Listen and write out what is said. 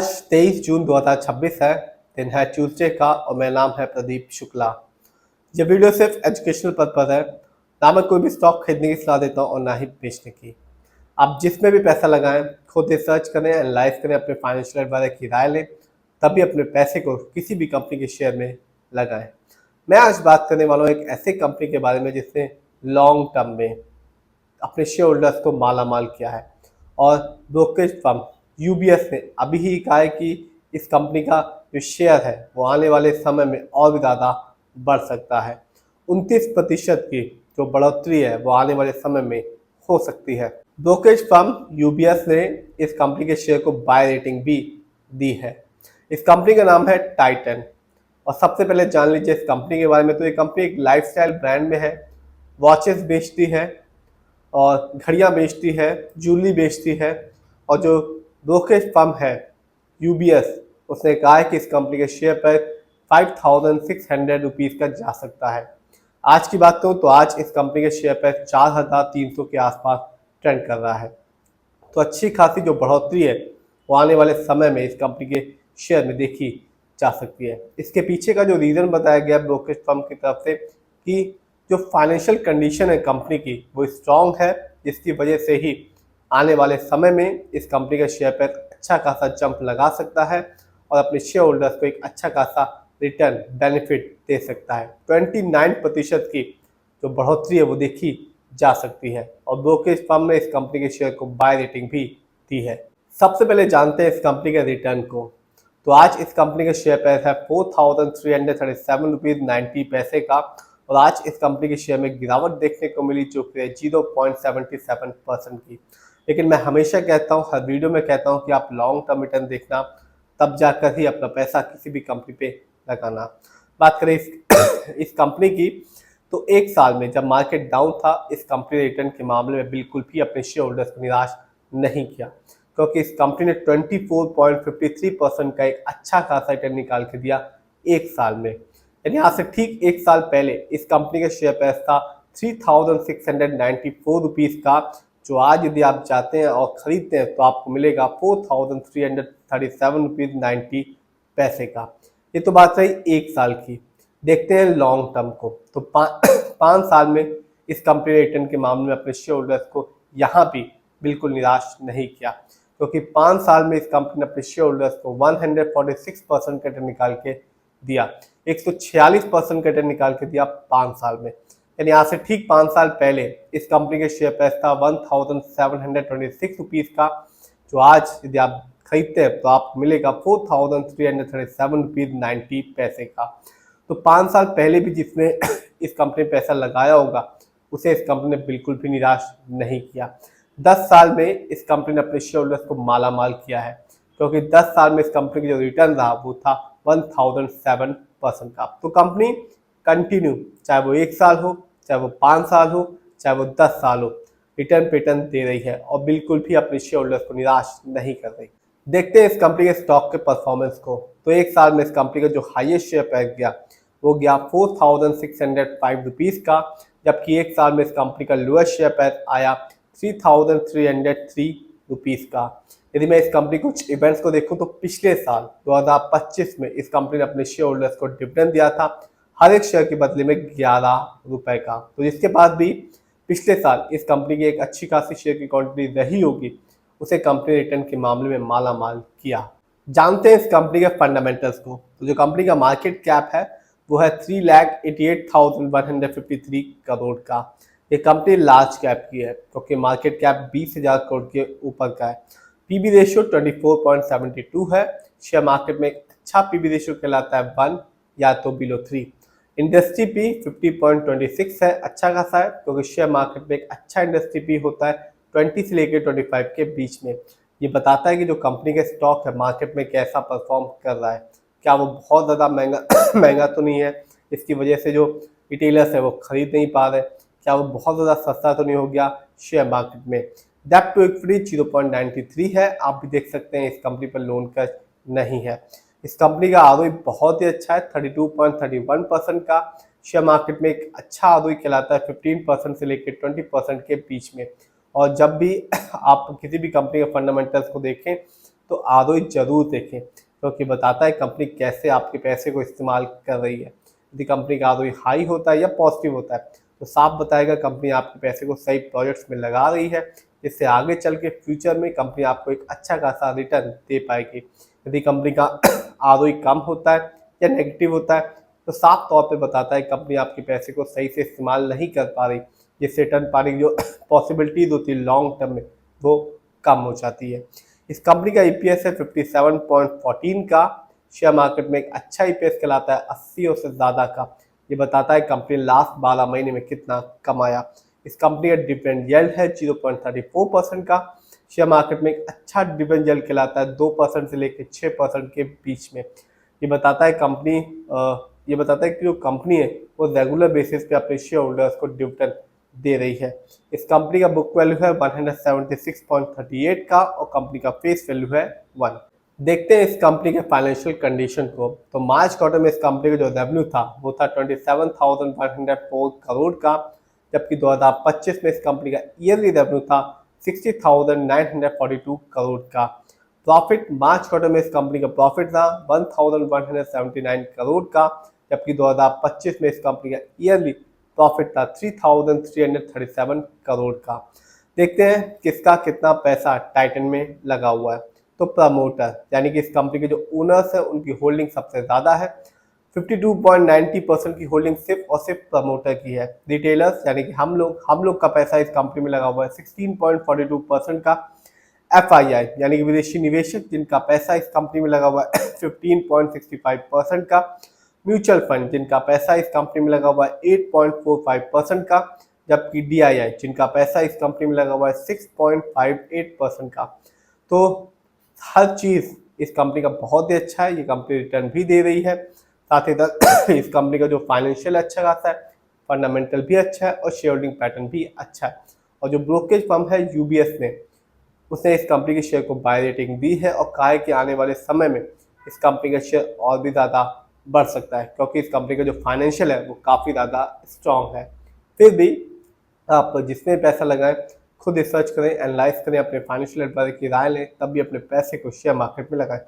23 जून 2026 है। दिन है ट्यूसडे का और मेरा नाम है प्रदीप शुक्ला। ये वीडियो सिर्फ एजुकेशनल पर्पज है। ना मैं कोई भी स्टॉक खरीदने की सलाह देता हूँ और ना ही बेचने की। आप जिसमें भी पैसा लगाएं खुद रिसर्च करें, एनालाइज करें, अपने फाइनेंशियल एडवाइजर की राय लें, तभी अपने पैसे को किसी भी कंपनी के शेयर में लगाएं। मैं आज बात करने वाला हूँ एक ऐसे कंपनी के बारे में जिसने लॉन्ग टर्म में अपने शेयर होल्डर्स को माला माल किया है। और ब्रोकरेज फर्म यूबीएस ने अभी ही कहा है कि इस कंपनी का जो शेयर है वो आने वाले समय में और भी ज़्यादा बढ़ सकता है। 29% की जो बढ़ोतरी है वो आने वाले समय में हो सकती है। ब्रोकरेज फर्म यूबीएस ने इस कंपनी के शेयर को बाय रेटिंग भी दी है। इस कंपनी का नाम है टाइटन। और सबसे पहले जान लीजिए इस कंपनी के बारे में। तो ये कंपनी एक लाइफस्टाइल ब्रांड में है, वॉचेस बेचती है और घड़ियां बेचती है, ज्वेलरी बेचती है। और जो ब्रोकरेज फर्म है यूबीएस, उसने कहा है कि इस कंपनी के शेयर पर 5600 रुपीज़ का जा सकता है। आज की बात करूँ तो आज इस कंपनी के शेयर पर 4300 के आसपास ट्रेंड कर रहा है। तो अच्छी खासी जो बढ़ोतरी है वो आने वाले समय में इस कंपनी के शेयर में देखी जा सकती है। इसके पीछे का जो रीज़न बताया गया ब्रोकरेज फर्म की तरफ से कि जो फाइनेंशियल कंडीशन है कंपनी की वो स्ट्रॉन्ग है, जिसकी वजह से ही आने वाले समय में इस कंपनी के शेयर पर अच्छा खासा जंप लगा सकता है और अपने शेयर होल्डर्स को एक अच्छा खासा रिटर्न बेनिफिट दे सकता है। 29% की जो बढ़ोतरी है वो देखी जा सकती है और ब्रोकरेज फर्म ने इस कंपनी के शेयर को बाय रेटिंग भी दी है। सबसे पहले जानते हैं इस कंपनी के रिटर्न को। तो आज इस कंपनी का शेयर प्राइस है 4337 रुपीज़ 90 पैसे का। और आज इस कंपनी के शेयर में गिरावट देखने को मिली जो कि 0.77% की। लेकिन मैं हमेशा कहता हूँ, हर वीडियो में कहता हूँ कि आप लॉन्ग टर्म रिटर्न देखना, तब जाकर ही अपना पैसा किसी भी कंपनी पे लगाना। बात करें इस कंपनी की, तो एक साल में जब मार्केट डाउन था इस कंपनी ने रिटर्न के मामले में बिल्कुल भी अपने शेयर होल्डर्स को निराश नहीं किया, क्योंकि इस कंपनी ने 24.53% का एक अच्छा खासा रिटर्न निकाल के दिया एक साल में। यानी आज से ठीक एक साल पहले इस कंपनी का शेयर प्राइस था 3694 रुपीज़ का, जो आज यदि आप जाते हैं और खरीदते हैं तो आपको मिलेगा 4337 रुपीज़ 90 पैसे का। ये तो बात रही एक साल की। देखते हैं लॉन्ग टर्म को। तो 5 साल में इस कंपनी ने रिटर्न के मामले में अपने शेयर होल्डर्स को यहाँ भी बिल्कुल निराश नहीं किया, क्योंकि 5 साल में इस कंपनी ने अपने शेयर होल्डर्स को 146% का रिटर्न निकाल के दिया, 146% का रिटर्न निकाल के दिया 5 साल में। यानी आज से ठीक 5 साल पहले इस कंपनी के शेयर प्राइस था 1726 रुपीज़ का, जो आज यदि आप खरीदते हैं तो आपको मिलेगा 4337 रुपीज़ 90 पैसे का। तो 5 साल पहले भी जिसने इस कंपनी में पैसा लगाया होगा उसे इस कंपनी ने बिल्कुल भी निराश नहीं किया। 10 साल में इस कंपनी ने अपने शेयर होल्डर्स को माला माल किया है, क्योंकि 10 साल में इस कंपनी का जो रिटर्न रहा वो था 1007% का। तो कंपनी कंटिन्यू, चाहे वो 1 साल हो, चाहे वो 5 साल हो, चाहे वो 10 साल हो, रिटर्न पेटर्न दे रही है और बिल्कुल भी अपने शेयर होल्डर्स को निराश नहीं कर रही। देखते हैं इस कंपनी के स्टॉक के परफॉर्मेंस को। तो एक साल में इस कंपनी का जो हाईएस्ट शेयर प्राइस गया वो गया 4605 रुपीज़ का, जबकि एक साल में इस कंपनी का लोएस्ट शेयर प्राइस आया 3303 रुपीज़ का। यदि मैं इस कंपनी कुछ इवेंट्स को देखूं तो पिछले साल 2025 में इस कंपनी ने अपने शेयर होल्डर्स को डिविडेंड दिया था हर एक शेयर के बदले में 11 रुपए का। तो जिसके बाद भी पिछले साल इस कंपनी की एक अच्छी खासी शेयर की क्वांटिटी रही होगी, उसे कंपनी रिटर्न के मामले में माला माल किया। जानते हैं इस कंपनी के फंडामेंटल्स को। तो जो कंपनी का मार्केट कैप है वो है 3,88,153 करोड़ का। ये कंपनी लार्ज कैप की है, क्योंकि मार्केट कैप 20,000 करोड़ के ऊपर का है। पीबी रेशियो 24.72 है। शेयर मार्केट में एक अच्छा पीबी रेशियो कहलाता है 1 या तो बिलो 3। इंडस्ट्री पी 50.26 है, अच्छा खासा है, क्योंकि शेयर मार्केट में एक अच्छा इंडस्ट्री पी होता है 20 से लेकर 25 के बीच में। ये बताता है कि जो कंपनी के स्टॉक है मार्केट में कैसा परफॉर्म कर रहा है, क्या वो बहुत ज़्यादा महंगा महंगा तो नहीं है, इसकी वजह से जो रिटेलर्स है वो खरीद नहीं पा रहे, क्या वो बहुत ज़्यादा सस्ता तो नहीं हो गया शेयर मार्केट में। डेब्ट टू इक्विटी 0.93 है। आप भी देख सकते हैं इस कंपनी पर लोन कर्ज नहीं है। इस कंपनी का आरओई बहुत ही अच्छा है 32.31% का। शेयर मार्केट में एक अच्छा आरओई कहलाता है 15% से लेकर 20% के बीच में। और जब भी आप किसी भी कंपनी के फंडामेंटल्स को देखें तो आरओई जरूर देखें, क्योंकि बताता है कंपनी कैसे आपके पैसे को इस्तेमाल कर रही है। यदि कंपनी का आरओई हाई होता है या पॉजिटिव होता है तो साफ बताएगा कंपनी आपके पैसे को सही प्रोजेक्ट्स में लगा रही है, जिससे आगे चल के फ्यूचर में कंपनी आपको एक अच्छा खासा रिटर्न दे पाएगी। यदि कंपनी का आरओई कम होता है या नेगेटिव होता है तो साफ तौर पे बताता है कंपनी आपके पैसे को सही से इस्तेमाल नहीं कर पा रही, जिससे रिटर्न पाने की जो पॉसिबिलिटीज होती है लॉन्ग टर्म में वो कम हो जाती है। इस कंपनी का ईपीएस है 57.14 का, शेयर मार्केट में एक अच्छा ईपीएस कहलाता है 80 और से ज़्यादा का। ये बताता है कंपनी ने लास्ट 12 महीने में कितना कमाया। इस कंपनी का डिविडेंड यील्ड है 0.34% का, शेयर मार्केट में एक अच्छा डिविडेंड यील्ड कहलाता है 2% से लेकर 6% के बीच में। ये बताता है कि जो कंपनी है वो रेगुलर बेसिस पे अपने शेयर होल्डर्स को डिविडेंड दे रही है। इस कंपनी का बुक वैल्यू है 176.38 का और कंपनी का फेस वैल्यू है 1। देखते हैं इस कंपनी के फाइनेंशियल कंडीशन को। तो मार्च क्वार्टर में इस कंपनी का जो रेवेन्यू था वो था 27,104 करोड़ का, जबकि 2025 में इस कंपनी का ईयरली रेवेन्यू था 60,942 करोड़ का। प्रॉफिट मार्च क्वार्टर में इस कंपनी का प्रॉफिट था 1,179 करोड़ का, जबकि 2025 में इस कंपनी का ईयरली प्रॉफिट था 3,337 करोड़ का। देखते हैं किसका कितना पैसा टाइटन में लगा हुआ है। तो प्रमोटर यानी कि इस कंपनी के जो ओनर्स है उनकी होल्डिंग सबसे ज़्यादा है, 52.90% की होल्डिंग सिर्फ और सिर्फ प्रमोटर की है। रिटेलर्स यानी कि हम लोग का पैसा इस कंपनी में लगा हुआ है 16.42% का। एफआईआई यानी कि विदेशी निवेशक जिनका पैसा इस कंपनी में लगा हुआ है 15.65% का। म्यूचुअल फंड जिनका पैसा इस कंपनी में लगा हुआ है 8.45% का, जबकि डीआईआई जिनका पैसा इस कंपनी में लगा हुआ है 6.58% का। तो हर चीज़ इस कंपनी का बहुत ही अच्छा है, ये कंपनी रिटर्न भी दे रही है। साथ ही साथ इस कंपनी का जो फाइनेंशियल अच्छा खासा है, फंडामेंटल भी अच्छा है और शेयर होल्डिंग पैटर्न भी अच्छा है। और जो ब्रोकरेज फर्म है यूबीएस ने उसने इस कंपनी के शेयर को बाय रेटिंग दी है और कहा है कि आने वाले समय में इस कंपनी का शेयर और भी ज़्यादा बढ़ सकता है, क्योंकि इस कंपनी का जो फाइनेंशियल है वो काफ़ी ज़्यादा स्ट्रॉन्ग है। फिर भी आप जिसमें पैसा लगाएं खुद रिसर्च करें, एनालाइज करें, अपने फाइनेंशियल एडवाइजर की राय लें, तब भी अपने पैसे को शेयर मार्केट में लगाएं।